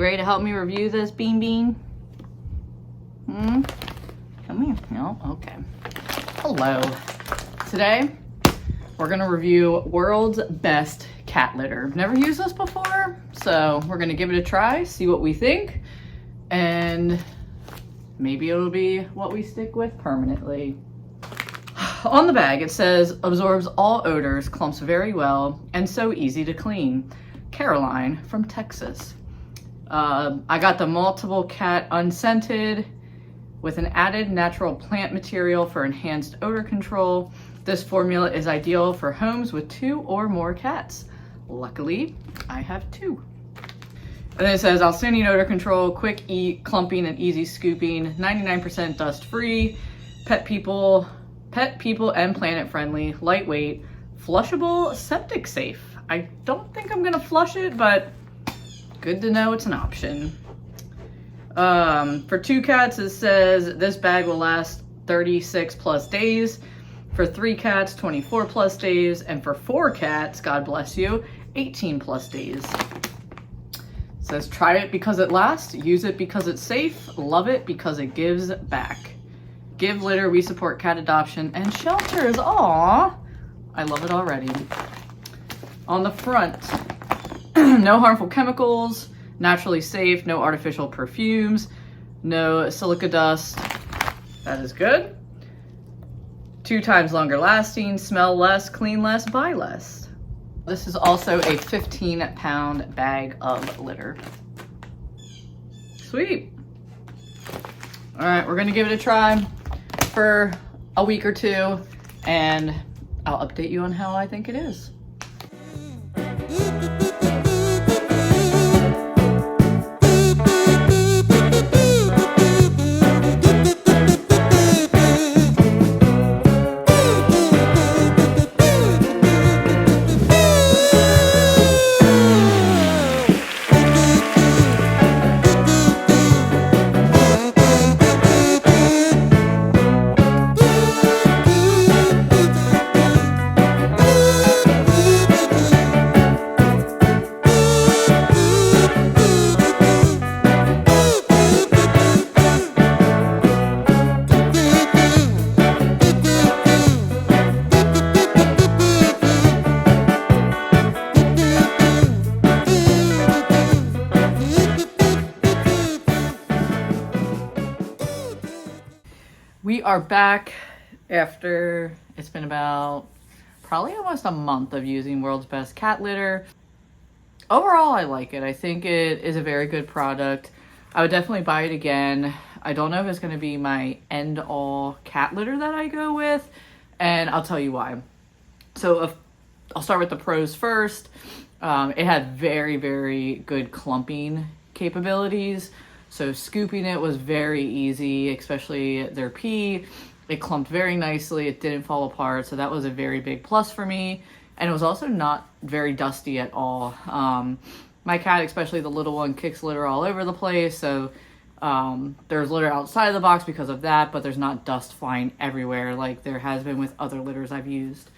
you ready to help me review this Bean Bean? Come here. No? Okay. Hello. Today, we're gonna review World's Best Cat Litter. Never used this before, so we're gonna give it a try, see what we think, and maybe it'll be what we stick with permanently. On the bag, it says, absorbs all odors, clumps very well, and so easy to clean. Caroline from Texas. I got the multiple cat unscented with an added natural plant material for enhanced odor control. This formula is ideal for homes with 2 or more cats. Luckily, I have 2. And then it says, outstanding odor control, quick clumping and easy scooping, 99% dust free, pet people and planet friendly, lightweight, flushable, septic safe. I don't think I'm gonna flush it, but good to know it's an option. For 2 cats, it says this bag will last 36 plus days. For 3 cats, 24 plus days. And for 4 cats, God bless you, 18 plus days. It says try it because it lasts, use it because it's safe, love it because it gives back. Give litter, we support cat adoption and shelters. Aww, I love it already. On the front, no harmful chemicals, naturally safe, no artificial perfumes, no silica dust. That is good. 2 times longer lasting, smell less, clean less, buy less. This is also a 15-pound bag of litter. Sweet. All right, we're gonna give it a try for a week or 2, and I'll update you on how I think it is. We are back after it's been about probably almost a month of using World's Best Cat Litter. Overall, I like it. I think it is a very good product. I would definitely buy it again. I don't know if it's going to be my end-all cat litter that I go with, and I'll tell you why. So I'll start with the pros first. It had very, very good clumping capabilities. So scooping it was very easy, especially their pee. It clumped very nicely. It didn't fall apart. So that was a very big plus for me. And it was also not very dusty at all. My cat, especially the little one, kicks litter all over the place. So there's litter outside of the box because of that, but there's not dust flying everywhere like there has been with other litters I've used.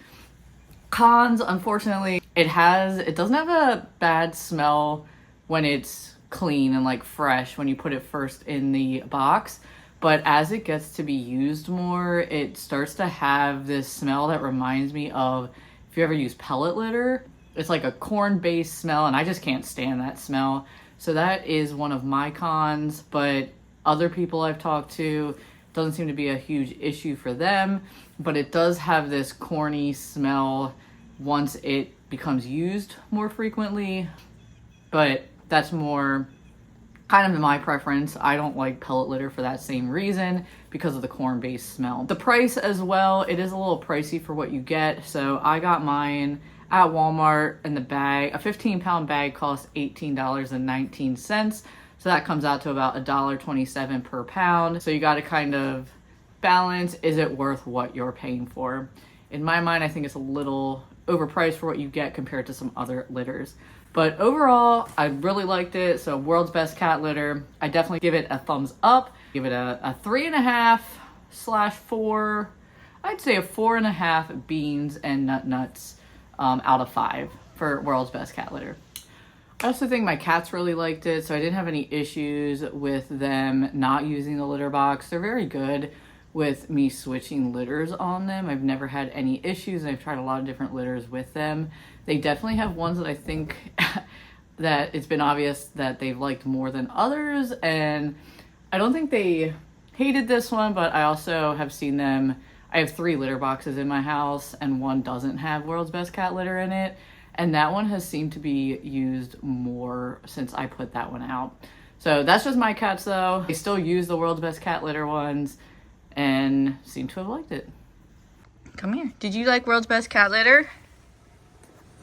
Cons, unfortunately, it doesn't have a bad smell when it's clean and like fresh when you put it first in the box, but as it gets to be used more, it starts to have this smell that reminds me of if you ever use pellet litter. It's like a corn-based smell, and I just can't stand that smell. So that is one of my cons, but other people I've talked to, doesn't seem to be a huge issue for them, but it does have this corny smell once it becomes used more frequently. But that's more kind of my preference. I don't like pellet litter for that same reason, because of the corn-based smell. The price as well, it is a little pricey for what you get. So I got mine at Walmart, and the bag, a 15-pound bag, costs $18.19. So that comes out to about $1.27 per pound. So you got to kind of balance, is it worth what you're paying for? In my mind, I think it's a little overpriced for what you get compared to some other litters. But overall, I really liked it. So World's Best Cat Litter, I definitely give it a thumbs up. Give it a 3.5/4. I'd say a 4.5 beans and nuts out of 5 for World's Best Cat Litter. I also think my cats really liked it, so I didn't have any issues with them not using the litter box. They're very good with me switching litters on them. I've never had any issues, and I've tried a lot of different litters with them. They definitely have ones that I think that it's been obvious that they've liked more than others, and I don't think they hated this one, but I also have seen them. I have 3 litter boxes in my house, and one doesn't have World's Best Cat Litter in it. And that one has seemed to be used more since I put that one out. So that's just my cats though. They still use the World's Best Cat Litter ones and seem to have liked it. Come here. Did you like World's Best Cat Litter?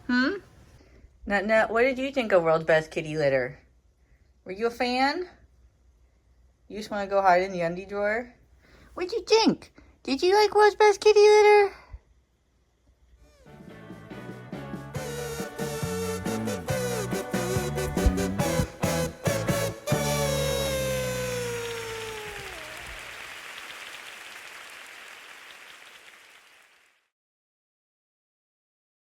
Nut, what did you think of World's Best Kitty Litter? Were you a fan? You just want to go hide in the undie drawer? What'd you think? Did you like World's Best Kitty Litter?